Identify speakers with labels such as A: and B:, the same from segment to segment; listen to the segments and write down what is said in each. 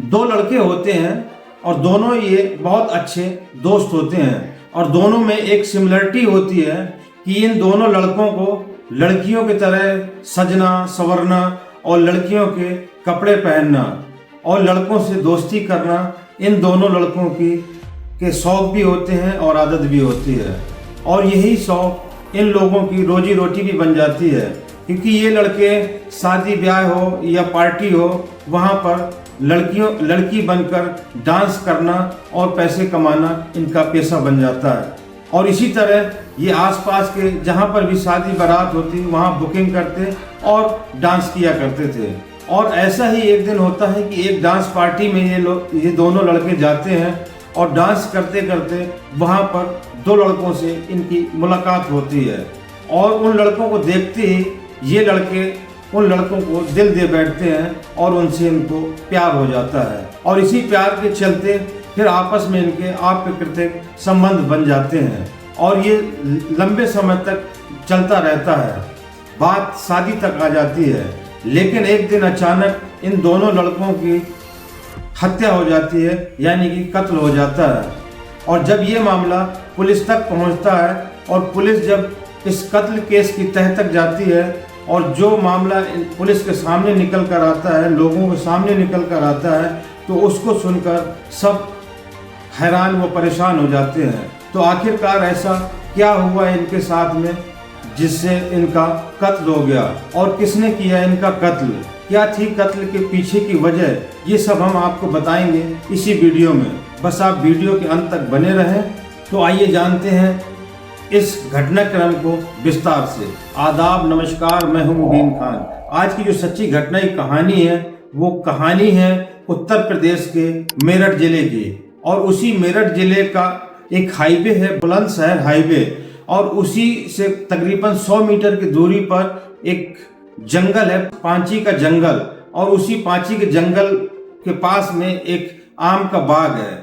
A: दो लड़के होते हैं और दोनों ये बहुत अच्छे दोस्त होते हैं और दोनों में एक सिमिलरिटी होती है कि इन दोनों लड़कों को लड़कियों की तरह सजना संवरना और लड़कियों के कपड़े पहनना और लड़कों से दोस्ती करना इन दोनों लड़कों के शौक भी होते हैं और आदत भी होती है। और यही शौक इन लोगों की रोजी रोटी भी बन जाती है, क्योंकि ये लड़के शादी ब्याह हो या पार्टी हो वहाँ पर लड़की बनकर डांस करना और पैसे कमाना इनका पेशा बन जाता है। और इसी तरह ये आसपास के जहाँ पर भी शादी बारात होती वहाँ बुकिंग करते और डांस किया करते थे। और ऐसा ही एक दिन होता है कि एक डांस पार्टी में ये दोनों लड़के जाते हैं और डांस करते करते वहाँ पर दो लड़कों से इनकी मुलाकात होती है और उन लड़कों को देखते ही ये लड़के उन लड़कों को दिल दे बैठते हैं और उनसे इनको प्यार हो जाता है। और इसी प्यार के चलते फिर आपस में इनके आप प्रकृतिक संबंध बन जाते हैं और ये लंबे समय तक चलता रहता है, बात शादी तक आ जाती है। लेकिन एक दिन अचानक इन दोनों लड़कों की हत्या हो जाती है, यानी कि कत्ल हो जाता है। और जब ये मामला पुलिस तक पहुंचता है और पुलिस जब इस कत्ल केस की तह तक जाती है और जो मामला पुलिस के सामने निकल कर आता है, लोगों के सामने निकल कर आता है, तो उसको सुनकर सब हैरान व परेशान हो जाते हैं। तो आखिरकार ऐसा क्या हुआ इनके साथ में जिससे इनका कत्ल हो गया और किसने किया इनका कत्ल, क्या थी कत्ल के पीछे की वजह, ये सब हम आपको बताएंगे इसी वीडियो में। बस आप वीडियो के अंत तक बने रहें। तो आइए जानते हैं इस घटनाक्रम को विस्तार से। आदाब, नमस्कार, मैं हूं मुबीन खान। आज की जो सच्ची घटना की कहानी है वो कहानी है उत्तर प्रदेश के मेरठ जिले की। और उसी मेरठ जिले का एक हाईवे है, बुलंदशहर हाईवे, और उसी से तकरीबन 100 मीटर की दूरी पर एक जंगल है, पांची का जंगल। और उसी पांची के जंगल के पास में एक आम का बाग है।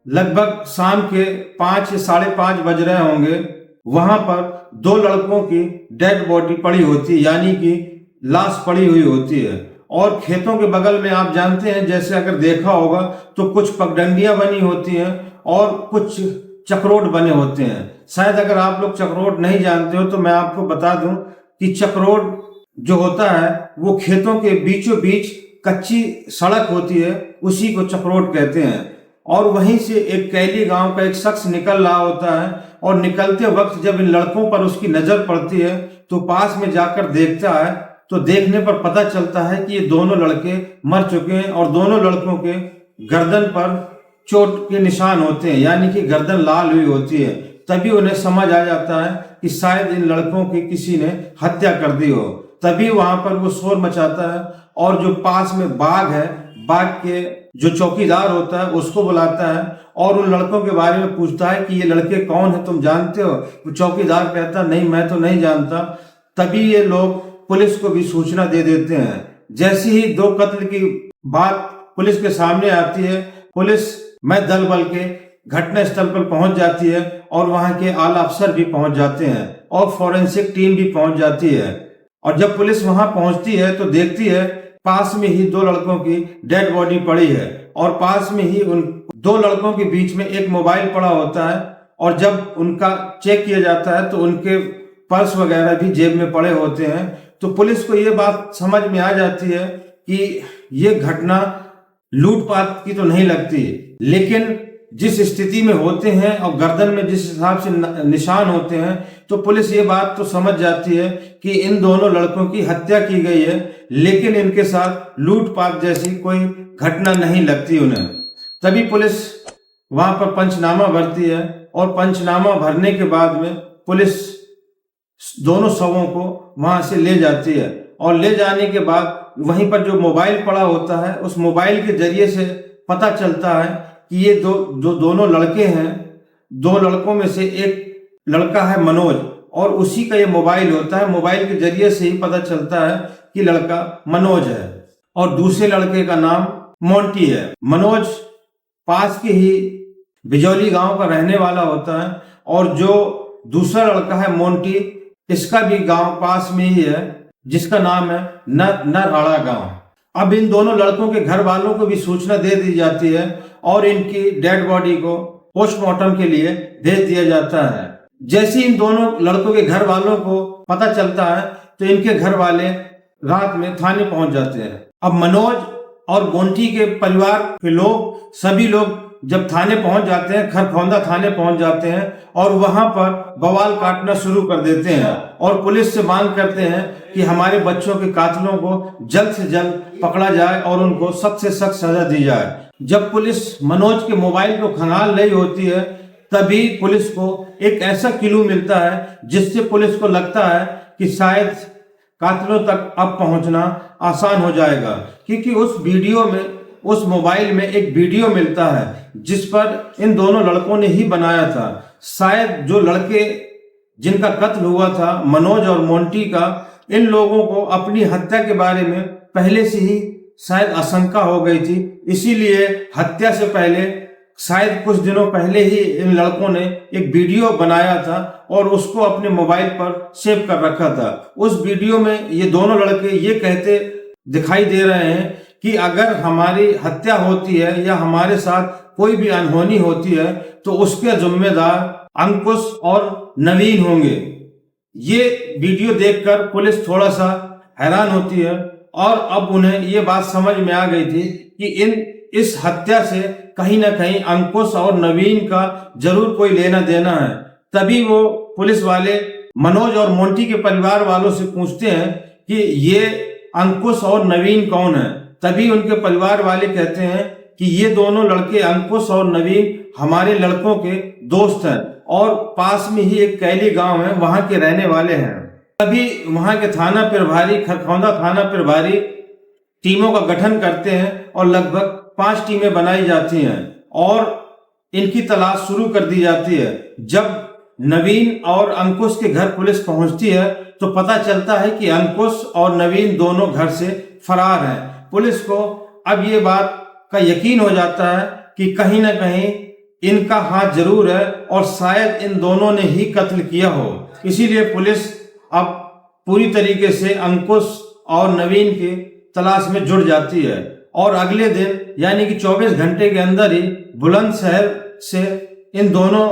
A: लगभग शाम के 5 या 5:30 बज रहे होंगे। वहां पर दो लड़कों की डेड बॉडी पड़ी होती है, यानी कि लाश पड़ी हुई होती है। और खेतों के बगल में आप जानते हैं, जैसे अगर देखा होगा तो कुछ पगडंडियां बनी होती हैं और कुछ चक्रोट बने होते हैं। शायद अगर आप लोग चक्रोट नहीं जानते हो तो मैं आपको बता दूं कि चक्रोट जो होता है वो खेतों के बीचों बीच कच्ची सड़क होती है, उसी को चक्रोट कहते हैं। और वहीं से एक कैली गांव का एक शख्स निकल रहा होता है और निकलते वक्त जब इन लड़कों पर उसकी नजर पड़ती है तो पास में जाकर देखता है, तो देखने पर पता चलता है कि ये दोनों लड़के मर चुके हैं और दोनों लड़कों के गर्दन पर चोट के निशान होते हैं, यानी कि गर्दन लाल हुई होती है। तभी उन्हें समझ आ जाता है कि शायद इन लड़कों की किसी ने हत्या कर दी हो। तभी वहां पर वो शोर मचाता है और जो पास में बाग है, बाग के जो चौकीदार होता है उसको बुलाता है और उन लड़कों के बारे में पूछता है कि ये लड़के कौन है, तुम जानते हो? वो चौकीदार कहता नहीं, मैं तो नहीं जानता। तभी ये लोग पुलिस को भी सूचना दे देते हैं। जैसे ही दो कत्ल की बात पुलिस के सामने आती है, पुलिस में दल बल के घटना स्थल पर पहुंच जाती है और वहां के आला अफसर भी पहुंच जाते हैं और फॉरेंसिक टीम भी पहुंच जाती है। और जब पुलिस वहां पहुंचती है तो देखती है पास में ही दो लड़कों की डेड बॉडी पड़ी है और पास में ही उन दो लड़कों के बीच में एक मोबाइल पड़ा होता है। और जब उनका चेक किया जाता है तो उनके पर्स वगैरह भी जेब में पड़े होते हैं। तो पुलिस को ये बात समझ में आ जाती है कि ये घटना लूटपाट की तो नहीं लगती, लेकिन जिस स्थिति में होते हैं और गर्दन में जिस हिसाब से निशान होते हैं तो पुलिस ये बात तो समझ जाती है कि इन दोनों लड़कों की हत्या की गई है, लेकिन इनके साथ लूटपाट जैसी कोई घटना नहीं लगती उन्हें। तभी पुलिस वहां पर पंचनामा भरती है और पंचनामा भरने के बाद में पुलिस दोनों शवों को वहां से ले जाती है। और ले जाने के बाद वहीं पर जो मोबाइल पड़ा होता है उस मोबाइल के जरिए से पता चलता है कि ये जो दोनों लड़के हैं, दो लड़कों में से एक लड़का है मनोज और उसी का ये मोबाइल होता है। मोबाइल के जरिए से ही पता चलता है कि लड़का मनोज है और दूसरे लड़के का नाम मोंटी है। मनोज पास के ही बिजौली गांव का रहने वाला होता है और जो दूसरा लड़का है मोंटी, इसका भी गांव पास में ही है जिसका नाम है नरहाड़ा गांव। अब इन दोनों लड़कों के घर वालों को भी सूचना दे दी जाती है और इनकी डेड बॉडी को पोस्टमार्टम के लिए भेज दिया जाता है। जैसे इन दोनों लड़कों के घर वालों को पता चलता है तो इनके घर वाले रात में थाने पहुंच जाते हैं। अब मनोज और मोंटी के परिवार के लोग, सभी लोग जब थाने पहुंच जाते हैं, खरखौंदा थाने पहुंच जाते हैं और वहां पर बवाल काटना शुरू कर देते हैं और पुलिस से मांग करते हैं कि हमारे बच्चों के कातिलों को जल्द से जल्द पकड़ा जाए और उनको सख्त से सख्त सजा दी जाए। जब पुलिस मनोज के मोबाइल को खंगाल रही होती है तभी पुलिस को एक ऐसा क्लू मिलता है जिससे पुलिस को लगता है कि शायद कातिलों तक अब पहुंचना आसान हो जाएगा, क्योंकि उस मोबाइल में एक वीडियो मिलता है जिस पर इन दोनों लड़कों ने ही बनाया था। शायद जो लड़के जिनका कत्ल हुआ था, मनोज और मोंटी का, इन लोगों को अपनी हत्या के बारे में पहले से ही शायद आशंका हो गई थी, इसीलिए हत्या से पहले शायद कुछ दिनों पहले ही इन लड़कों ने एक वीडियो बनाया था और उसको अपने मोबाइल पर सेव कर रखा था। उस वीडियो में ये दोनों लड़के ये कहते दिखाई दे रहे हैं कि अगर हमारी हत्या होती है या हमारे साथ कोई भी अनहोनी होती है तो उसके जिम्मेदार अंकुश और नवीन होंगे। ये वीडियो देखकर पुलिस थोड़ा सा हैरान होती है और अब उन्हें ये बात समझ में आ गई थी कि इस हत्या से कहीं ना कहीं अंकुश और नवीन का जरूर कोई लेना देना है। तभी वो पुलिस वाले मनोज और मोंटी के परिवार वालों से पूछते हैं कि ये अंकुश और नवीन कौन है। तभी उनके परिवार वाले कहते हैं कि ये दोनों लड़के अंकुश और नवीन हमारे लड़कों के दोस्त हैं और पास में ही एक कैली गांव है, वहां के रहने वाले हैं। तभी वहां के थाना प्रभारी, खरखौंदा थाना प्रभारी टीमों का गठन करते हैं और लगभग 5 टीमें बनाई जाती हैं और इनकी तलाश शुरू कर दी जाती है। जब नवीन और अंकुश के घर पुलिस पहुंचती है तो पता चलता है कि अंकुश और नवीन दोनों घर से फरार हैं। पुलिस को अब ये बात का यकीन हो जाता है कि कहीं ना कहीं इनका हाथ जरूर है और शायद इन दोनों ने ही कत्ल किया हो। इसीलिए पुलिस अब पूरी तरीके से अंकुश और नवीन की तलाश में जुट जाती है और अगले दिन यानी कि 24 घंटे के अंदर ही बुलंदशहर से इन दोनों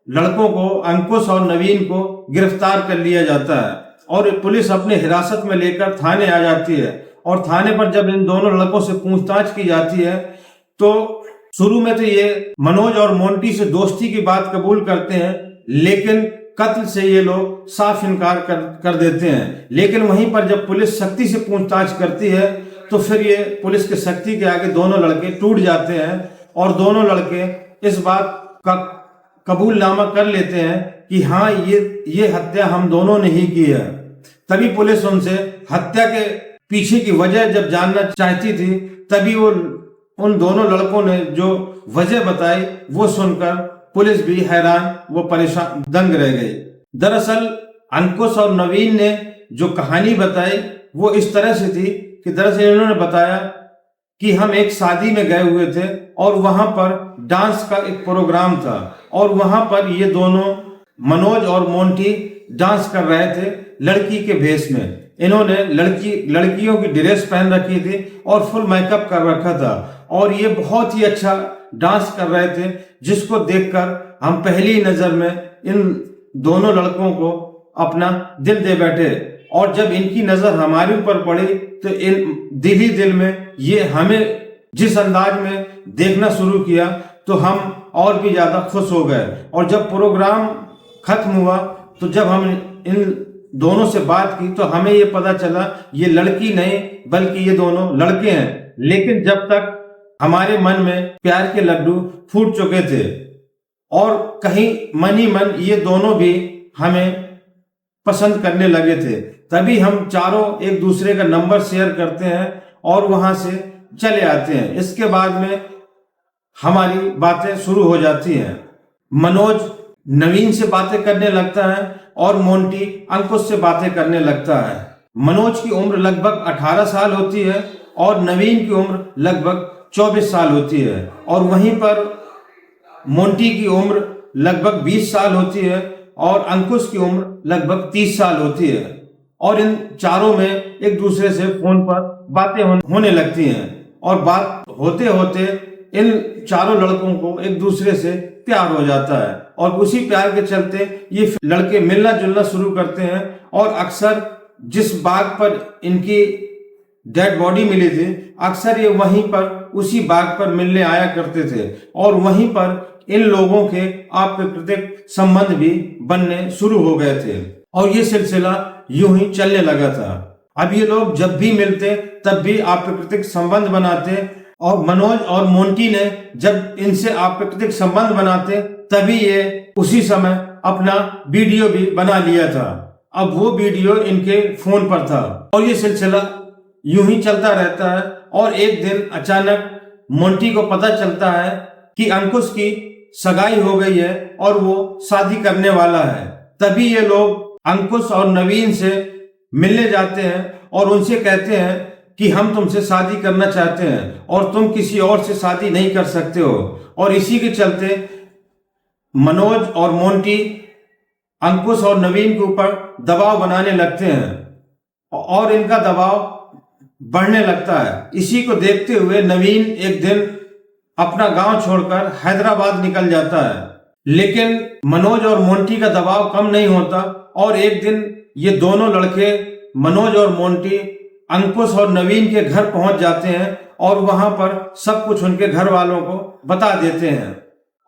A: लड़कों को, अंकुश और नवीन को गिरफ्तार कर लिया जाता है और पुलिस अपने हिरासत में लेकर थाने आ जाती है। और थाने पर जब इन दोनों लड़कों से पूछताछ की जाती है तो शुरू में तो ये मनोज और मोंटी से दोस्ती की बात कबूल करते हैं, लेकिन कत्ल से ये लोग साफ इनकार कर देते हैं। लेकिन वहीं पर जब पुलिस सख्ती से पूछताछ करती है तो फिर ये पुलिस के सख्ती के आगे दोनों लड़के टूट जाते हैं और दोनों लड़के इस बात का कबूलनामा कर लेते हैं कि हाँ, ये हत्या हम दोनों ने ही की है। तभी पुलिस उनसे हत्या के पीछे की वजह जब जानना चाहती थी तभी उन दोनों लड़कों ने जो वजह बताई वो सुनकर पुलिस भी हैरान, वो परेशान, दंग रह गई। दरअसल अंकुश और नवीन ने जो कहानी बताई वो इस तरह से थी कि दरअसल इन्होंने बताया कि हम एक शादी में गए हुए थे और वहां पर डांस का एक प्रोग्राम था और वहां पर ये दोनों मनोज और मोंटी डांस कर रहे थे लड़की के भेष में। इन्होंने लड़कियों की ड्रेस पहन रखी थी और फुल मेकअप कर रखा था और ये बहुत ही अच्छा डांस कर रहे थे, जिसको देखकर हम पहली नजर में इन दोनों लड़कों को अपना दिल दे बैठे और जब इनकी नजर हमारे ऊपर पड़ी तो इन दिल ही दिल में ये हमें जिस अंदाज में देखना शुरू किया तो हम और भी ज्यादा खुश हो गए। और जब प्रोग्राम खत्म हुआ तो जब हम इन दोनों से बात की तो हमें ये पता चला ये लड़की नहीं बल्कि ये दोनों लड़के हैं। लेकिन जब तक हमारे मन में प्यार के लड्डू फूट चुके थे और कहीं मन ही मन ये दोनों भी हमें पसंद करने लगे थे, तभी हम चारों एक दूसरे का नंबर शेयर करते हैं और वहां से चले आते हैं। इसके बाद में हमारी बातें शुरू हो जाती हैं। मनोज नवीन से बातें करने लगता है और मोंटी अंकुश से बातें करने लगता है। मनोज की उम्र लगभग 18 साल होती है और नवीन की उम्र लगभग 24 साल होती है और वहीं पर मोंटी की उम्र लगभग 20 साल होती है और अंकुश की उम्र लगभग 30 साल होती है। और इन चारों में एक दूसरे से फोन पर बातें होने लगती हैं और बात होते होते इन चारों लड़कों को एक दूसरे से प्यार हो जाता है और उसी प्यार के चलते ये लड़के मिलना जुलना शुरू करते हैं और अक्सर जिस बाग पर इनकी डेड बॉडी मिली थी अक्सर ये वहीं पर उसी बाग पर मिलने आया करते थे और वहीं पर इन लोगों के अप्राकृतिक संबंध भी बनने शुरू हो गए थे और ये सिलसिला यूं ही चलने लगा था। अब ये लोग जब भी मिलते तब भी अप्राकृतिक संबंध बनाते और मनोज और मोंटी ने जब इनसे अप्राकृतिक संबंध बनाते तभी ये उसी समय अपना वीडियो भी बना लिया था। अब वो वीडियो इनके फोन पर था और ये सिलसिला यूं ही चलता रहता है और एक दिन अचानक मोंटी को पता चलता है कि अंकुश की सगाई हो गई है और वो शादी करने वाला है। तभी ये लोग अंकुश और नवीन से मिलने जाते हैं और उनसे कहते हैं कि हम तुमसे शादी करना चाहते हैं और तुम किसी और से शादी नहीं कर सकते हो। और इसी के चलते मनोज और मोंटी अंकुश और नवीन के ऊपर दबाव बनाने लगते हैं और इनका दबाव बढ़ने लगता है। इसी को देखते हुए नवीन एक दिन अपना गांव छोड़कर हैदराबाद निकल जाता है, लेकिन मनोज और मोंटी का दबाव कम नहीं होता और एक दिन ये दोनों लड़के मनोज और मोंटी अंकुश और नवीन के घर पहुंच जाते हैं और वहां पर सब कुछ उनके घर वालों को बता देते हैं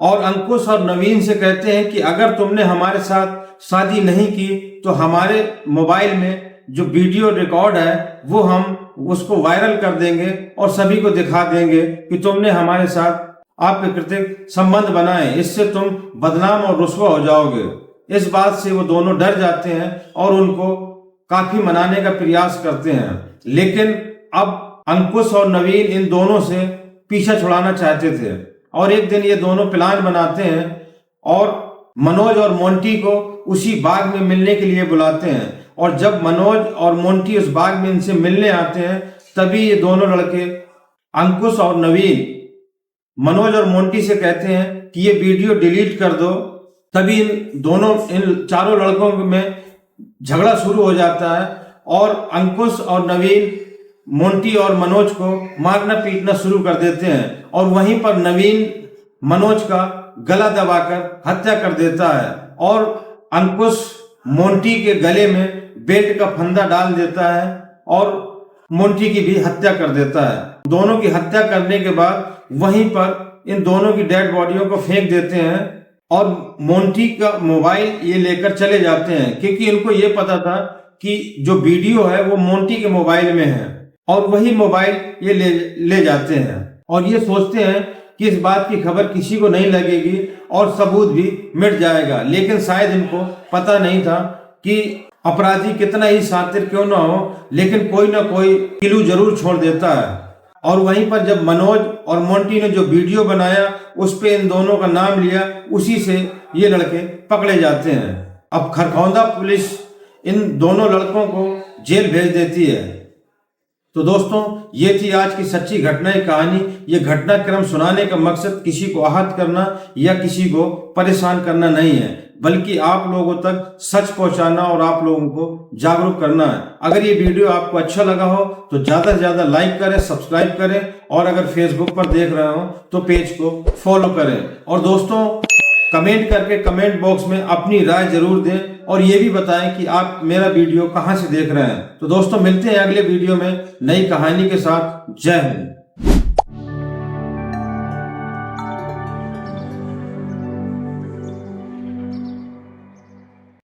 A: और अंकुश और नवीन से कहते हैं कि अगर तुमने हमारे साथ शादी नहीं की तो हमारे मोबाइल में जो वीडियो रिकॉर्ड है वो हम उसको वायरल कर देंगे और सभी को दिखा देंगे कि तुमने हमारे साथ अप्राकृतिक संबंध बनाए, इससे तुम बदनाम और रुस्वा हो जाओगे। इस बात से वो दोनों डर जाते हैं और उनको काफी मनाने का प्रयास करते हैं, लेकिन अब अंकुश और नवीन इन दोनों से पीछा छुड़ाना चाहते थे और एक दिन ये दोनों प्लान बनाते हैं और मनोज और मोंटी को उसी बाग में मिलने के लिए बुलाते हैं और जब मनोज और मोंटी उस बाग में इनसे मिलने आते हैं तभी ये दोनों लड़के अंकुश और नवीन मनोज और मोंटी से कहते हैं कि ये वीडियो डिलीट कर दो। तभी इन चारों लड़कों में झगड़ा शुरू हो जाता है और अंकुश और नवीन मोंटी और मनोज को मारना पीटना शुरू कर देते हैं और वहीं पर नवीन मनोज का गला दबाकर हत्या कर देता है और अंकुश मोंटी के गले में बेल्ट का फंदा डाल देता है और मोंटी की भी हत्या कर देता है। दोनों की हत्या करने के बाद वहीं पर इन दोनों की डेड बॉडियों को फेंक देते हैं और मोंटी का मोबाइल ये लेकर चले जाते हैं क्योंकि इनको ये पता था कि जो वीडियो है वो मोंटी के मोबाइल में है और वही मोबाइल ये ले जाते हैं और ये सोचते हैं कि इस बात की खबर किसी को नहीं लगेगी और सबूत भी मिट जाएगा, लेकिन शायद इनको पता नहीं था कि अपराधी कितना ही शातिर क्यों ना हो लेकिन कोई ना कोई क्लू जरूर छोड़ देता है। और वहीं पर जब मनोज और मोंटी ने जो वीडियो बनाया उस पे इन दोनों का नाम लिया, उसी से ये लड़के पकड़े जाते हैं। अब खरखौंदा पुलिस इन दोनों लड़कों को जेल भेज देती है। तो दोस्तों ये थी आज की सच्ची घटना की कहानी। ये घटनाक्रम सुनाने का मकसद किसी को आहत करना या किसी को परेशान करना नहीं है, बल्कि आप लोगों तक सच पहुंचाना और आप लोगों को जागरूक करना है। अगर ये वीडियो आपको अच्छा लगा हो तो ज़्यादा से ज़्यादा लाइक करें, सब्सक्राइब करें और अगर फेसबुक पर देख रहे हो तो पेज को फॉलो करें। और दोस्तों कमेंट करके कमेंट बॉक्स में अपनी राय जरूर दें और ये भी बताएं कि आप मेरा वीडियो कहाँ से देख रहे हैं। तो दोस्तों मिलते हैं अगले वीडियो में नई कहानी के साथ। जय हिंद।